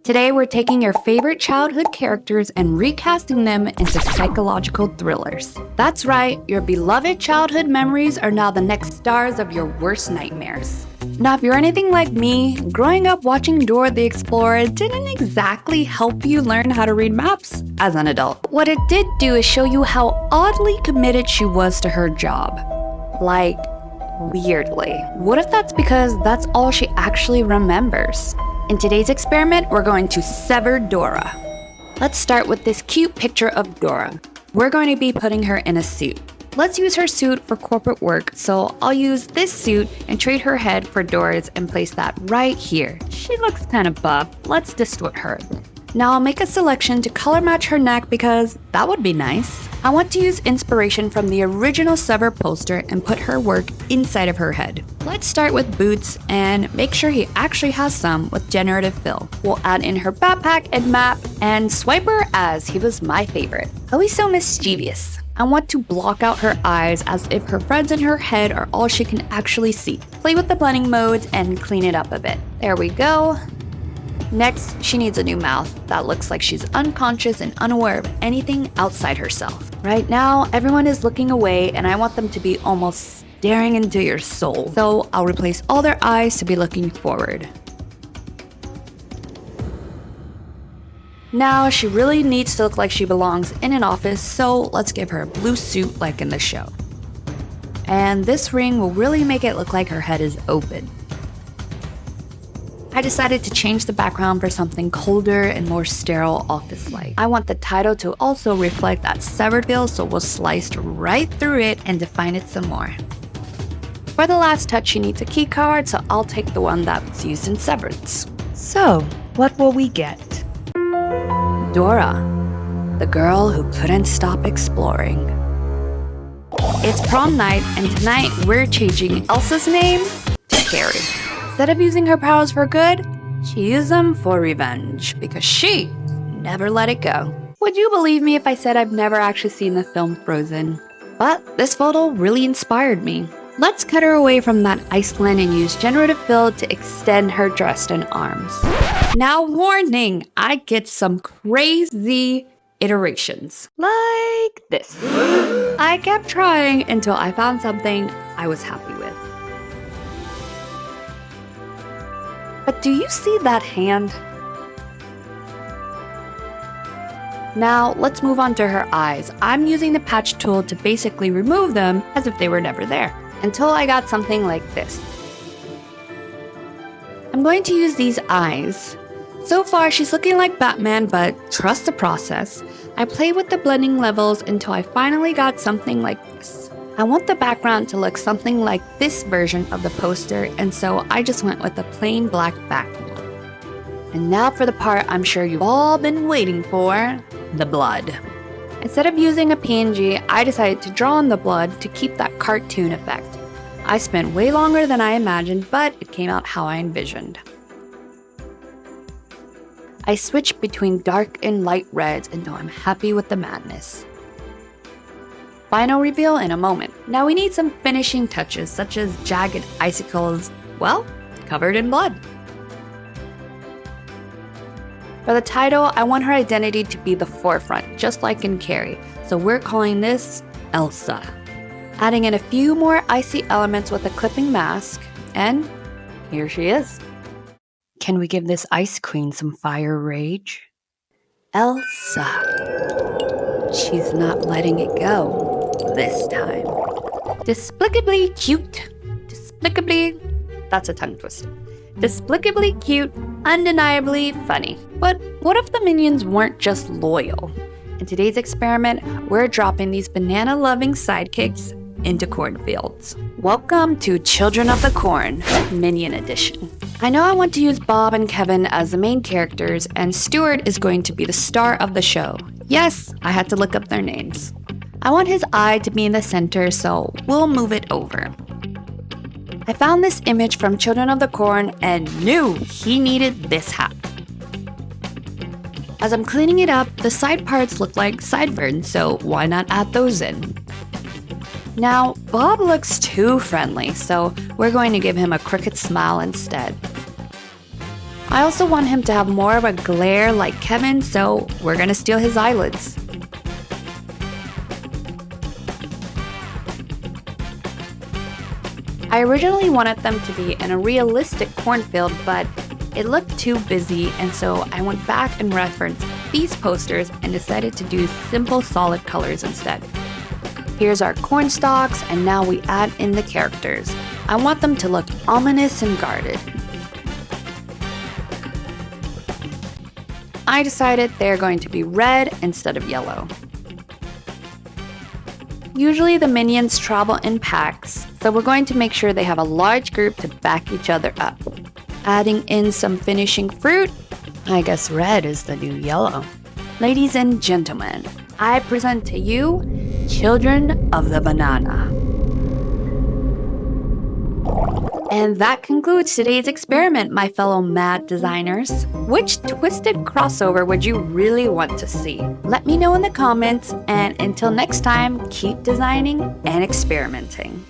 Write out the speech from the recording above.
Today, we're taking your favorite childhood characters and recasting them into psychological thrillers. That's right, your beloved childhood memories are now the next stars of your worst nightmares. Now, if you're anything like me, growing up watching Dora the Explorer didn't exactly help you learn how to read maps as an adult. What it did do is show you how oddly committed she was to her job. Like, weirdly. What if that's because that's all she actually remembers? In today's experiment, we're going to sever Dora. Let's start with this cute picture of Dora. We're going to be putting her in a suit. Let's use her suit for corporate work, so I'll use this suit and trade her head for Dora's and place that right here. She looks kind of buff. Let's distort her. Now I'll make a selection to color match her neck because that would be nice. I want to use inspiration from the original Sever poster and put her work inside of her head. Let's start with boots and make sure he actually has some with generative fill. We'll add in her backpack and map and swipe her as he was my favorite. Oh, he's so mischievous. I want to block out her eyes as if her friends in her head are all she can actually see. Play with the blending modes and clean it up a bit. There we go. Next, she needs a new mouth that looks like she's unconscious and unaware of anything outside herself. Right now, everyone is looking away and I want them to be almost staring into your soul. So I'll replace all their eyes to be looking forward. Now, she really needs to look like she belongs in an office, so let's give her a blue suit like in the show. And this ring will really make it look like her head is open. I decided to change the background for something colder and more sterile office-like. I want the title to also reflect that severed feel, so we'll slice right through it and define it some more. For the last touch, she needs a key card, so I'll take the one that's used in Severance. So, what will we get? Dora, the girl who couldn't stop exploring. It's prom night, and tonight we're changing Elsa's name to Carrie. Instead of using her powers for good, she used them for revenge because she never let it go. Would you believe me if I said I've never actually seen the film Frozen? But this photo really inspired me. Let's cut her away from that Iceland and use generative fill to extend her dress and arms. Now warning, I get some crazy iterations. Like this. I kept trying until I found something I was happy with. But do you see that hand? Now, let's move on to her eyes. I'm using the patch tool to basically remove them as if they were never there, until I got something like this. I'm going to use these eyes. So far, she's looking like Batman, but trust the process. I played with the blending levels until I finally got something like this. I want the background to look something like this version of the poster, and so I just went with a plain black background. And now for the part I'm sure you've all been waiting for, the blood. Instead of using a PNG, I decided to draw on the blood to keep that cartoon effect. I spent way longer than I imagined, but it came out how I envisioned. I switched between dark and light reds until I'm happy with the madness. Final reveal in a moment. Now we need some finishing touches, such as jagged icicles, well, covered in blood. For the title, I want her identity to be the forefront, just like in Carrie, so we're calling this Elsa. Adding in a few more icy elements with a clipping mask, and here she is. Can we give this Ice Queen some fire rage? Elsa. She's not letting it go. This time. Despicably cute. That's a tongue twister. Despicably cute, undeniably funny. But what if the minions weren't just loyal? In today's experiment, we're dropping these banana-loving sidekicks into cornfields. Welcome to Children of the Corn, Minion Edition. I know I want to use Bob and Kevin as the main characters, and Stuart is going to be the star of the show. Yes, I had to look up their names. I want his eye to be in the center, so we'll move it over. I found this image from Children of the Corn and knew he needed this hat. As I'm cleaning it up, the side parts look like sideburns, so why not add those in? Now, Bob looks too friendly, so we're going to give him a crooked smile instead. I also want him to have more of a glare like Kevin, so we're gonna steal his eyelids. I originally wanted them to be in a realistic cornfield, but it looked too busy, and so I went back and referenced these posters and decided to do simple solid colors instead. Here's our corn stalks, and now we add in the characters. I want them to look ominous and guarded. I decided they're going to be red instead of yellow. Usually the minions travel in packs, so we're going to make sure they have a large group to back each other up. Adding in some finishing fruit, I guess red is the new yellow. Ladies and gentlemen, I present to you Children of the Banana. And that concludes today's experiment, my fellow mad designers. Which twisted crossover would you really want to see? Let me know in the comments, and until next time, keep designing and experimenting.